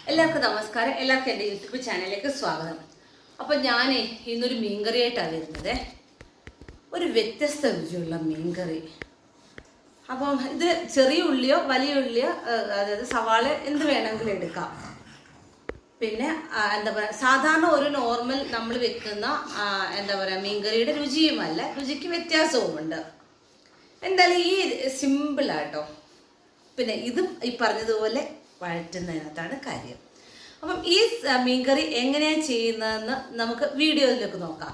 എല്ലാവർക്കും നമസ്കാരം. എല്ലാവർക്കും എൻ്റെ യൂട്യൂബ് ചാനലിലേക്ക് സ്വാഗതം. അപ്പം ഞാൻ ഇന്നൊരു മീൻകറിയായിട്ടാണ് വരുന്നത്. ഒരു വ്യത്യസ്ത രുചിയുള്ള മീൻകറി. അപ്പം ഇത് ചെറിയ ഉള്ളിയോ വലിയ ഉള്ളിയോ അതായത് സവാള എന്ത് വേണമെങ്കിലും എടുക്കാം. പിന്നെ എന്താ പറയുക, സാധാരണ ഒരു നോർമൽ നമ്മൾ വെക്കുന്ന എന്താ പറയുക മീൻകറിയുടെ രുചിയുമല്ല, രുചിക്ക് വ്യത്യാസവുമുണ്ട്. എന്തായാലും ഈ സിമ്പിളാട്ടോ. പിന്നെ ഇതും ഈ പറഞ്ഞതുപോലെ വഴറ്റുന്നതിനകത്താണ് കാര്യം. അപ്പം ഈ മീൻകറി എങ്ങനെയാണ് ചെയ്യുന്നതെന്ന് നമുക്ക് വീഡിയോയിലേക്ക് നോക്കാം.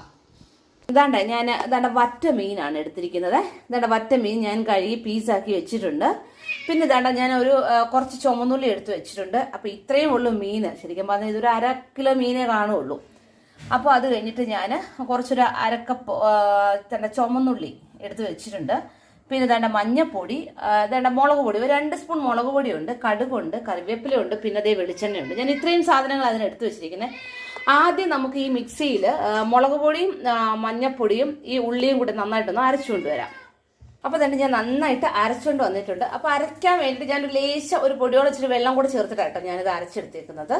ഇതാണ്ട വറ്റ മീനാണ് എടുത്തിരിക്കുന്നത്. വറ്റ മീൻ ഞാൻ കഴുകി പീസാക്കി വെച്ചിട്ടുണ്ട്. പിന്നെ ഞാൻ കുറച്ച് ചുമന്നുള്ളി എടുത്ത് വെച്ചിട്ടുണ്ട്. അപ്പോൾ ഇത്രയും ഉള്ളൂ മീൻ. ശരിക്കും പറഞ്ഞാൽ ഇതൊരു 1/2 കിലോ മീനേ കാണുള്ളൂ. അപ്പോൾ അത് കഴിഞ്ഞിട്ട് ഞാൻ കുറച്ചൊരു 1/2 കപ്പ് ചുമന്നുള്ളി എടുത്ത് വെച്ചിട്ടുണ്ട്. പിന്നെ മഞ്ഞപ്പൊടി, മുളക് പൊടി, ഒരു 2 സ്പൂൺ മുളക് പൊടിയുണ്ട്, കടുകുണ്ട്, കറിവേപ്പിലയുണ്ട്, പിന്നെ അതേ വെളിച്ചെണ്ണയുണ്ട്. ഞാൻ ഇത്രയും സാധനങ്ങൾ അതിനെടുത്ത് വെച്ചിരിക്കുന്നത്. ആദ്യം നമുക്ക് ഈ മിക്സിയിൽ മുളക് പൊടിയും മഞ്ഞപ്പൊടിയും ഈ ഉള്ളിയും കൂടി നന്നായിട്ടൊന്ന് അരച്ചുകൊണ്ട് വരാം. അപ്പോൾ ഞാൻ നന്നായിട്ട് അരച്ചുകൊണ്ട് വന്നിട്ടുണ്ട്. അപ്പോൾ അരയ്ക്കാൻ വേണ്ടിയിട്ട് ഞാൻ ഒരു പൊടിയോടെ ഇച്ചിരി വെള്ളം കൂടെ ചേർത്തിട്ടാട്ടോ ഞാനിത് അരച്ചെടുത്തേക്കുന്നത്.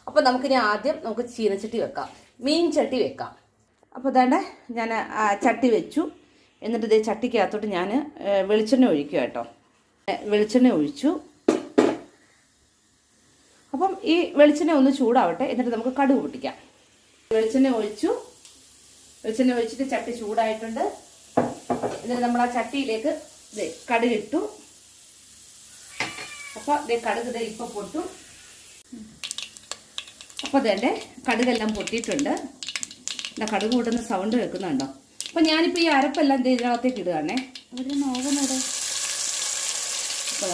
അപ്പോൾ നമുക്കിനി ആദ്യം നമുക്ക് ചീനച്ചട്ടി വെക്കാം, മീൻ ചട്ടി വെക്കാം. അപ്പോൾ ഞാൻ ചട്ടി വെച്ചു. എന്നിട്ട് ഇതേ ചട്ടിക്കകത്തോട്ട് ഞാൻ വെളിച്ചെണ്ണ ഒഴിക്കുക കേട്ടോ. വെളിച്ചെണ്ണ ഒഴിച്ചു. അപ്പം ഈ വെളിച്ചെണ്ണ ഒന്ന് ചൂടാവട്ടെ. എന്നിട്ട് നമുക്ക് കടുക് പൊട്ടിക്കാം. വെളിച്ചെണ്ണ ഒഴിച്ചിട്ട് ചട്ടി ചൂടായിട്ടുണ്ട്. എന്നിട്ട് നമ്മൾ ആ ചട്ടിയിലേക്ക് കടുകിട്ടു. അപ്പോൾ കടുക് ഇപ്പം പൊട്ടും. അപ്പോൾ കടുകെല്ലാം പൊട്ടിയിട്ടുണ്ട്. കടുക് പൊട്ടുന്ന സൗണ്ട് കേൾക്കുന്നുണ്ടോ? അപ്പം ഞാനിപ്പോൾ ഈ അരപ്പെല്ലാം ഇതിനകത്തേക്ക് ഇടുകയാണേ. അവിടെ നോക്കുന്നത് അപ്പോൾ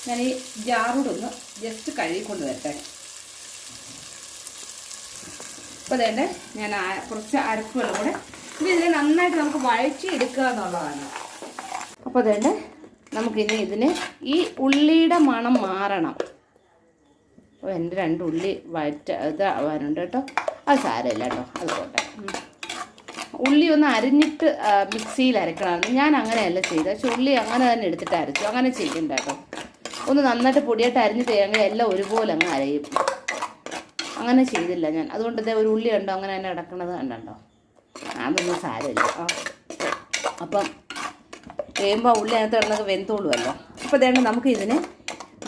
ഞാൻ ഈ ജാറൂടൊന്ന് ജസ്റ്റ് കഴുകിക്കൊണ്ട് വരട്ടെ. അപ്പോൾ ഞാൻ കുറച്ച് അരപ്പ് വെള്ളം കൂടെ ഇതിനെ നന്നായിട്ട് നമുക്ക് വഴറ്റി എടുക്കുക എന്നുള്ളതാണ്. അപ്പോൾ നമുക്കിനി ഇതിന് ഈ ഉള്ളിയുടെ മണം മാറണം. അപ്പോൾ എൻ്റെ 2 ഉള്ളി ഇതാവാനുണ്ട് കേട്ടോ. അത് സാരമില്ല കേട്ടോ, അത് പോട്ടെ. ഉള്ളി ഒന്ന് അരിഞ്ഞിട്ട് മിക്സിയിൽ അരക്കണം. ഞാൻ അങ്ങനെയല്ല ചെയ്തത്. പക്ഷെ ഉള്ളി അങ്ങനെ തന്നെ എടുത്തിട്ട് അരച്ചു. അങ്ങനെ ചെയ്യണ്ട കേട്ടോ. ഒന്ന് നന്നായിട്ട് പൊടിയായിട്ട് അരിഞ്ഞ് തേങ്ങ എല്ലാം ഒരുപോലെ അങ്ങ് അരയും. അങ്ങനെ ചെയ്തില്ല ഞാൻ. അതുകൊണ്ട് ഒരു ഉള്ളി ഉണ്ടോ അങ്ങനെ തന്നെ കിടക്കണത് കണ്ടോ. അതൊന്നും സാരമില്ല. അപ്പം വേകുമ്പോൾ ഉള്ളി അതിനകത്ത് കിടന്നൊക്കെ വെന്തോളുമല്ലോ. അപ്പോൾ നമുക്ക് ഇതിന്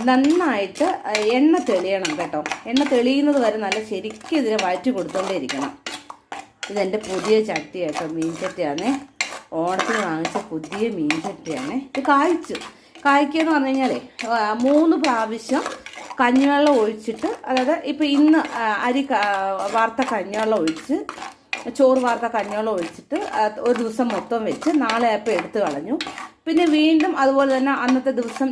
നന്നായിട്ട് എണ്ണ തെളിയണം കേട്ടോ. എണ്ണ തെളിയുന്നത് വരെ നല്ല ശരിക്കും ഇതിനെ വഴറ്റി കൊടുത്തോണ്ടേ ഇരിക്കണം. ഇതെൻ്റെ പുതിയ ചട്ടി കേട്ടോ, മീൻ ചട്ടിയാണേ. ഓണത്തിന് വാങ്ങിച്ച പുതിയ മീൻ ചട്ടിയാണേ. ഇത് കായ്ക്കുക എന്ന് പറഞ്ഞു കഴിഞ്ഞാലേ 3 പ്രാവശ്യം കഞ്ഞിവെള്ളം ഒഴിച്ചിട്ട്, അതായത് ഇപ്പോൾ ഇന്ന് അരി വാർത്ത കഞ്ഞിവെള്ളം ഒഴിച്ച്, ചോറ് വാർത്ത കഞ്ഞിവെള്ളം ഒഴിച്ചിട്ട് ഒരു ദിവസം മൊത്തം വെച്ച് നാളെ ആയപ്പോൾ എടുത്ത് കളഞ്ഞു. പിന്നെ വീണ്ടും അതുപോലെ തന്നെ അന്നത്തെ ദിവസം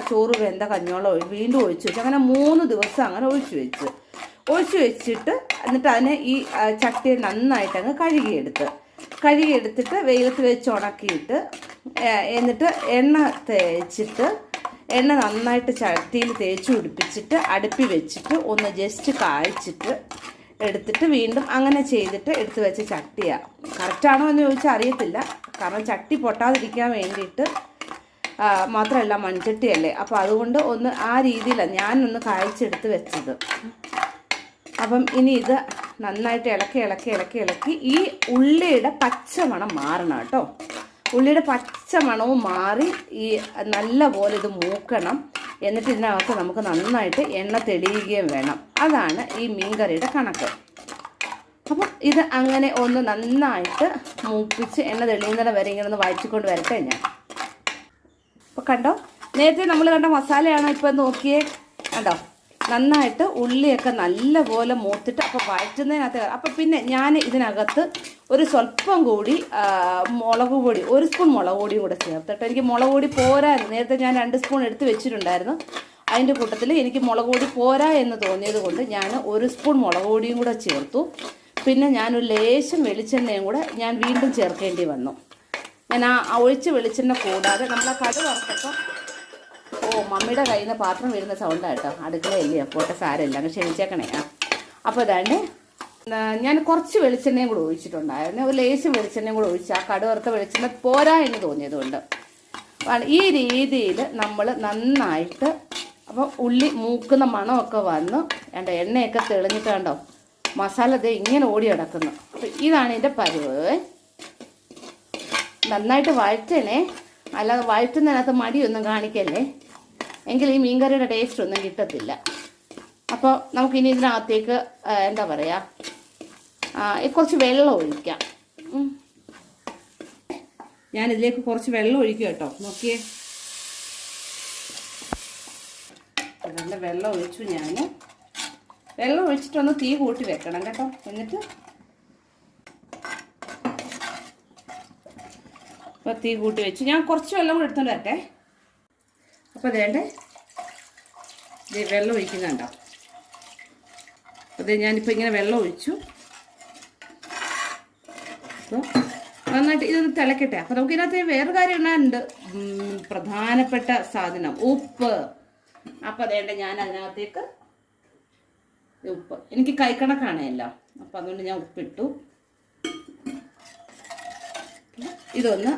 ചോറ് വെന്ത കഞ്ഞിവെള്ളം വീണ്ടും ഒഴിച്ചു വെച്ചു. അങ്ങനെ 3 ദിവസം അങ്ങനെ ഒഴിച്ചു വെച്ചിട്ട് എന്നിട്ട് അതിനെ ഈ ചട്ടിയെ നന്നായിട്ട് അങ്ങ് കഴുകിയെടുത്തിട്ട് വെയിലത്ത് വെച്ച് ഉണക്കിയിട്ട് എന്നിട്ട് എണ്ണ നന്നായിട്ട് ചട്ടിയിൽ തേച്ച് പിടിപ്പിച്ചിട്ട് അടുപ്പി വെച്ചിട്ട് ഒന്ന് ജസ്റ്റ് കായ്ച്ചിട്ട് എടുത്തിട്ട് വീണ്ടും അങ്ങനെ ചെയ്തിട്ട് എടുത്ത് വെച്ച ചട്ടിയാണ്. കറക്റ്റാണോ എന്ന് ചോദിച്ചാൽ അറിയത്തില്ല. കാരണം ചട്ടി പൊട്ടാതിരിക്കാൻ വേണ്ടിയിട്ട് മാത്രമല്ല, മൺചട്ടിയല്ലേ. അപ്പോൾ അതുകൊണ്ട് ഒന്ന് ആ രീതിയിലാണ് ഞാനൊന്ന് കായ്ച്ചെടുത്ത് വെച്ചത്. അപ്പം ഇനി ഇത് നന്നായിട്ട് ഇളക്കി ഈ ഉള്ളിയുടെ പച്ചമണം മാറണം കേട്ടോ. ഉള്ളിയുടെ പച്ചമണവും മാറി ഈ നല്ല പോലെ ഇത് മൂക്കണം. എന്നിട്ട് ഇതിനകത്ത് നമുക്ക് നന്നായിട്ട് എണ്ണ തെളിയുകയും വേണം. അതാണ് ഈ മീൻകറിയുടെ കണക്ക്. അപ്പം ഇത് അങ്ങനെ ഒന്ന് നന്നായിട്ട് മൂപ്പിച്ച് എണ്ണ തെളിയുന്നത് വരെ ഇങ്ങനെ ഒന്ന് വഴറ്റിക്കൊണ്ട് വരട്ടെ ഞാൻ. അപ്പോൾ കണ്ടോ, നേരത്തെ നമ്മൾ കണ്ട മസാലയാണോ ഇപ്പോൾ നോക്കിയേ. കണ്ടോ, നന്നായിട്ട് ഉള്ളിയൊക്കെ നല്ലപോലെ മൂത്തിട്ട് അപ്പോൾ വഴറ്റുന്നതിനകത്ത്. അപ്പോൾ പിന്നെ ഞാൻ ഇതിനകത്ത് ഒരു സ്വല്പം കൂടി മുളക് പൊടി, 1 സ്പൂൺ മുളക് പൊടിയും കൂടെ ചേർത്തിട്ട്, എനിക്ക് മുളക് പൊടി പോരായിരുന്നു. നേരത്തെ ഞാൻ 2 സ്പൂൺ എടുത്ത് വെച്ചിട്ടുണ്ടായിരുന്നു. അതിൻ്റെ കൂട്ടത്തിൽ എനിക്ക് മുളക് പൊടി പോരാ എന്ന് തോന്നിയത് കൊണ്ട് ഞാൻ 1 സ്പൂൺ മുളക് പൊടിയും കൂടെ ചേർത്തു. പിന്നെ ഞാനൊരു ലേശം വെളിച്ചെണ്ണയും കൂടെ ഞാൻ വീണ്ടും ചേർക്കേണ്ടി വന്നു. ഞാൻ ആ ഒഴിച്ച് വെളിച്ചെണ്ണ കൂടാതെ നമ്മൾ ആ കടുക് വറുത്തപ്പോൾ മമ്മിയുടെ കയ്യിൽ നിന്ന് പാത്രം വരുന്ന സൗണ്ടാണ് കേട്ടോ. അടുക്കളയല്ലേ, പോട്ടെ, സാരമില്ല, അങ്ങ് ക്ഷമിച്ചേക്കണേ. അപ്പോൾ അതാണ്ട് ഞാൻ കുറച്ച് വെളിച്ചെണ്ണയും കൂടെ ഒഴിച്ചിട്ടുണ്ടായിരുന്നു. ഒരു ലേശം വെളിച്ചെണ്ണയും കൂടെ ഒഴിച്ച് ആ കടുവറുത്ത വെളിച്ചെണ്ണ പോരാ എന്ന് തോന്നിയതുകൊണ്ട് ഈ രീതിയിൽ നമ്മൾ നന്നായിട്ട് അപ്പോൾ ഉള്ളി മൂക്കുന്ന മണമൊക്കെ വന്ന് എണ്ണയൊക്കെ തെളിഞ്ഞിട്ട് കണ്ടോ മസാല ദേ ഇങ്ങനെ ഓടി കിടക്കുന്നു. അപ്പോൾ ഇതാണ് ഇതിൻ്റെ പരുവ്. നന്നായിട്ട് വഴറ്റണേ, അല്ലാതെ വഴറ്റുന്നതിനകത്ത് മടിയൊന്നും കാണിക്കല്ലേ, എങ്കിൽ ഈ മീൻകറിയുടെ ടേസ്റ്റ് ഒന്നും കിട്ടത്തില്ല. അപ്പോൾ നമുക്കിനി ഇതിനകത്തേക്ക് എന്താ പറയുക, കുറച്ച് വെള്ളം ഒഴിക്കാം. ഞാനിതിലേക്ക് കുറച്ച് വെള്ളം ഒഴിക്കും കേട്ടോ. നോക്കിയേ, നല്ല വെള്ളം ഒഴിച്ചു. ഞാൻ വെള്ളം ഒഴിച്ചിട്ടൊന്ന് തീ കൂട്ടി വെക്കണം കേട്ടോ. എന്നിട്ട് അപ്പോൾ തീ കൂട്ടി വെച്ച് ഞാൻ കുറച്ച് വെള്ളം കൂടി എടുത്തോണ്ട് വരട്ടെ. അപ്പോൾ അതേണ്ടേ വെള്ളം ഒഴിക്കുന്നുണ്ടോ. അതെ, ഞാനിപ്പോൾ ഇങ്ങനെ വെള്ളം ഒഴിച്ചു. അപ്പോൾ നന്നായിട്ട് ഇതൊന്ന് തിളക്കട്ടെ. അപ്പോൾ നമുക്ക് ഇതിനകത്ത് വേറെ കാര്യം ഉണ്ടാകുന്നുണ്ട്, പ്രധാനപ്പെട്ട സാധനം ഉപ്പ്. അപ്പോൾ അതേണ്ട ഞാൻ അതിനകത്തേക്ക് ഉപ്പ് എനിക്ക് കൈക്കണക്കാണ് എല്ലാം, അപ്പോൾ അതുകൊണ്ട് ഞാൻ ഉപ്പിട്ടു. ഇതൊന്ന്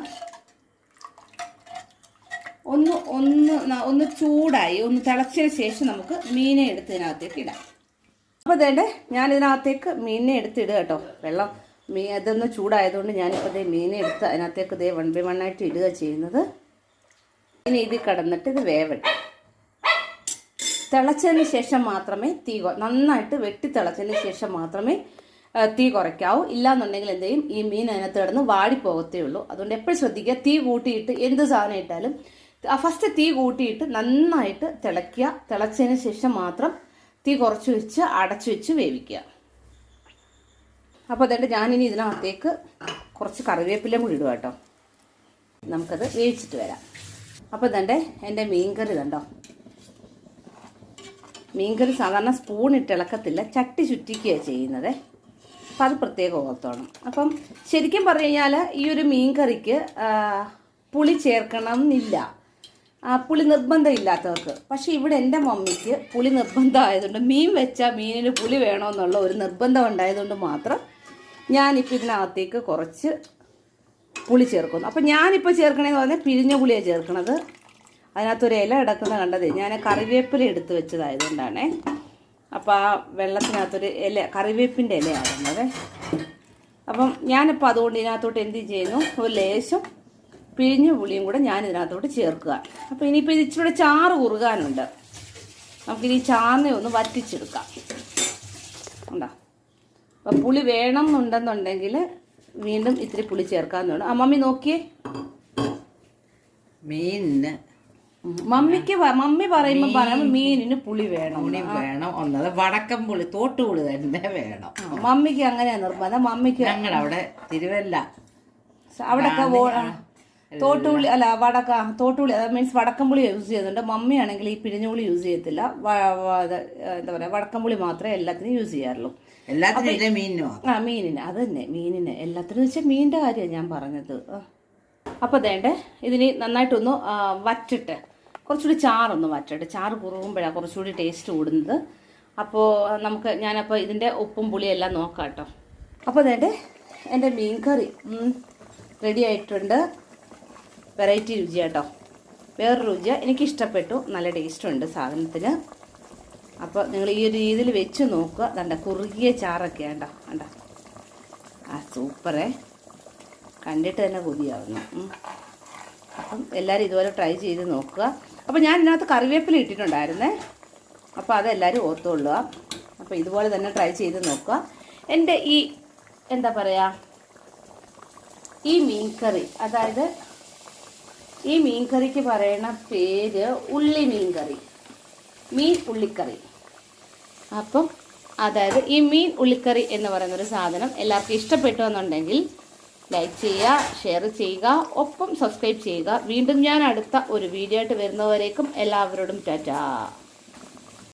ഒന്ന് ചൂടായി ഒന്ന് തിളച്ചതിന് ശേഷം നമുക്ക് മീനെ എടുത്ത് ഇതിനകത്തേക്ക് ഇടാം. അപ്പോൾ അതേണ്ട ഞാൻ ഇതിനകത്തേക്ക് മീനിനെ എടുത്തിടുക കേട്ടോ. വെള്ളം അതൊന്ന് ചൂടായതുകൊണ്ട് ഞാനിപ്പോൾ ഇതേ മീനെ എടുത്ത് അതിനകത്തേക്ക് ഇതേ 1 by 1 ആയിട്ട് ഇടുക ചെയ്യുന്നത്. ഇനി ഇത് കിടന്നിട്ട് ഇത് വേവട്ടെ. തിളച്ചതിന് ശേഷം മാത്രമേ നന്നായിട്ട് വെട്ടി തിളച്ചതിന് ശേഷം മാത്രമേ തീ കുറയ്ക്കാവൂ. ഇല്ലാന്നുണ്ടെങ്കിൽ എന്ത് ചെയ്യും, ഈ മീൻ അതിനകത്ത് കിടന്ന് വാടിപ്പോകത്തേ ഉള്ളൂ. അതുകൊണ്ട് എപ്പോഴും ശ്രദ്ധിക്കുക, തീ കൂട്ടിയിട്ട് എന്ത് സാധനം ഇട്ടാലും ഫസ്റ്റ് തീ കൂട്ടിയിട്ട് നന്നായിട്ട് തിളയ്ക്കുക. തിളച്ചതിന് ശേഷം മാത്രം തീ കുറച്ച് വെച്ച് അടച്ചു വെച്ച് വേവിക്കുക. അപ്പോൾ അതുകൊണ്ട് ഞാനിനി ഇതിനകത്തേക്ക് കുറച്ച് കറിവേപ്പിലയും കൂടി ഇടുക കേട്ടോ. നമുക്കത് വേവിച്ചിട്ട് വരാം. അപ്പോൾ ഇതണ്ടേ എൻ്റെ മീൻകറി ഇതുണ്ടോ. മീൻകറി സാധാരണ സ്പൂൺ ഇട്ട് ഇളക്കത്തില്ല, ചട്ടി ചുറ്റിക്കുകയാണ് ചെയ്യുന്നത്. അപ്പം അത് പ്രത്യേകം ഓർത്തോണം. അപ്പം ശരിക്കും പറഞ്ഞു കഴിഞ്ഞാൽ ഈ ഒരു മീൻകറിക്ക് പുളി ചേർക്കണം എന്നില്ല, പുളി നിർബന്ധം ഇല്ലാത്തവർക്ക്. പക്ഷേ ഇവിടെ എൻ്റെ മമ്മിക്ക് പുളി നിർബന്ധമായതുകൊണ്ട്, മീൻ വെച്ചാൽ മീനിന് പുളി വേണമെന്നുള്ള ഒരു നിർബന്ധം ഉണ്ടായതുകൊണ്ട് മാത്രം ഞാനിപ്പോൾ ഇതിനകത്തേക്ക് കുറച്ച് പുളി ചേർക്കുന്നു. അപ്പം ഞാനിപ്പോൾ ചേർക്കണമെന്ന് പറഞ്ഞാൽ പിഴിഞ്ഞ പുളിയാണ് ചേർക്കണത്. അതിനകത്തൊരു ഇല കിടക്കുന്ന കണ്ടതേ, ഞാൻ കറിവേപ്പില എടുത്ത് വെച്ചതായതുകൊണ്ടാണേ. അപ്പോൾ ആ വെള്ളത്തിനകത്തൊരു ഇല, കറിവേപ്പിൻ്റെ ഇല ആയിരുന്നത്. അപ്പം ഞാനിപ്പോൾ അതുകൊണ്ട് ഇതിനകത്തോട്ട് എന്ത് ചെയ്യുന്നു, ഒരു ലേശം പിഴിഞ്ഞ പുളിയും കൂടെ ഞാൻ ഇതിനകത്തോട്ട് ചേർക്കുക. അപ്പോൾ ഇനിയിപ്പോൾ ഇത് ഇച്ചിരി ചാറ് കുറുകാനുണ്ട്. നമുക്കിനി ചാറിനെ ഒന്ന് വറ്റിച്ചെടുക്കാം. ഉണ്ടോ. അപ്പം പുളി വേണം എന്നുണ്ടെന്നുണ്ടെങ്കിൽ വീണ്ടും ഇത്തിരി പുളി ചേർക്കാമെന്നുണ്ട്. മമ്മി നോക്കിയേ, മീനിന് മമ്മി പറയുമ്പോൾ മീനിന് പുളി വേണം. ഒന്നത് വടക്കം പുളി, തോട്ടുപുളി തന്നെ വേണം. മമ്മിക്ക് അങ്ങനെയാ നിർബന്ധം. മമ്മിക്ക് ഞങ്ങളവിടെ തിരുവല്ല അവിടെയൊക്കെ തോട്ടുപുളി അല്ല തോട്ടുപുളി, മീൻസ് വടക്കംപുളി യൂസ് ചെയ്യുന്നുണ്ട്. മമ്മിയാണെങ്കിൽ ഈ പിഴിഞ്ഞുപുളി യൂസ് ചെയ്യത്തില്ല. എന്താ പറയുക, വടക്കംപുളി മാത്രമേ എല്ലാത്തിനും യൂസ് ചെയ്യാറുള്ളൂ. മീനിന് അത് തന്നെ, മീനിന് എല്ലാത്തിനും വെച്ചാൽ മീനിൻ്റെ കാര്യമാണ് ഞാൻ പറഞ്ഞത്. അപ്പോൾ അതേണ്ടേ ഇതിന് നന്നായിട്ടൊന്ന് വറ്റിട്ട് കുറച്ചുകൂടി ചാറൊന്ന് വറ്റട്ടെ. ചാറ് കുറുകുമ്പോഴാണ് കുറച്ചുകൂടി ടേസ്റ്റ് കൂടുന്നത്. അപ്പോൾ ഞാനപ്പോൾ ഇതിൻ്റെ ഉപ്പും പുളിയും എല്ലാം നോക്കാം കേട്ടോ. അപ്പോൾ അതേണ്ടേ എൻ്റെ മീൻകറി റെഡി ആയിട്ടുണ്ട്. വെറൈറ്റി രുചിയാട്ടോ, വേറൊരു രുചിയാണ്. എനിക്കിഷ്ടപ്പെട്ടു, നല്ല ടേസ്റ്റുണ്ട് സാധനത്തിന്. അപ്പോൾ നിങ്ങൾ ഈ ഒരു രീതിയിൽ വെച്ച് നോക്കുക. കണ്ട കുറുകിയ ചാറൊക്കെ ഉണ്ടോ, കണ്ടോ, സൂപ്പറേ, കണ്ടിട്ട് തന്നെ കൊതിയാവുന്നു. അപ്പം എല്ലാവരും ഇതുപോലെ ട്രൈ ചെയ്ത് നോക്കുക. അപ്പോൾ ഞാൻ ഇതിനകത്ത് കറിവേപ്പില ഇട്ടിട്ടുണ്ടായിരുന്നേ, അപ്പോൾ അതെല്ലാവരും ഓർത്തുകൊള്ളുക. അപ്പോൾ ഇതുപോലെ തന്നെ ട്രൈ ചെയ്ത് നോക്കുക. എൻ്റെ ഈ എന്താ പറയുക, ഈ മീൻകറി, അതായത് ഈ മീൻകറിക്ക് പറയുന്ന പേര് ഉള്ളി മീൻകറി, മീൻ ഉള്ളിക്കറി. അപ്പം അതായത് ഈ മീൻ ഉള്ളിക്കറി എന്ന് പറയുന്നൊരു സാധനം എല്ലാവർക്കും ഇഷ്ടപ്പെട്ടു എന്നുണ്ടെങ്കിൽ ലൈക്ക് ചെയ്യുക, ഷെയർ ചെയ്യുക, ഒപ്പം സബ്സ്ക്രൈബ് ചെയ്യുക. വീണ്ടും ഞാൻ അടുത്ത ഒരു വീഡിയോ ആയിട്ട് വരുന്നവരേക്കും എല്ലാവരോടും ടാറ്റാ.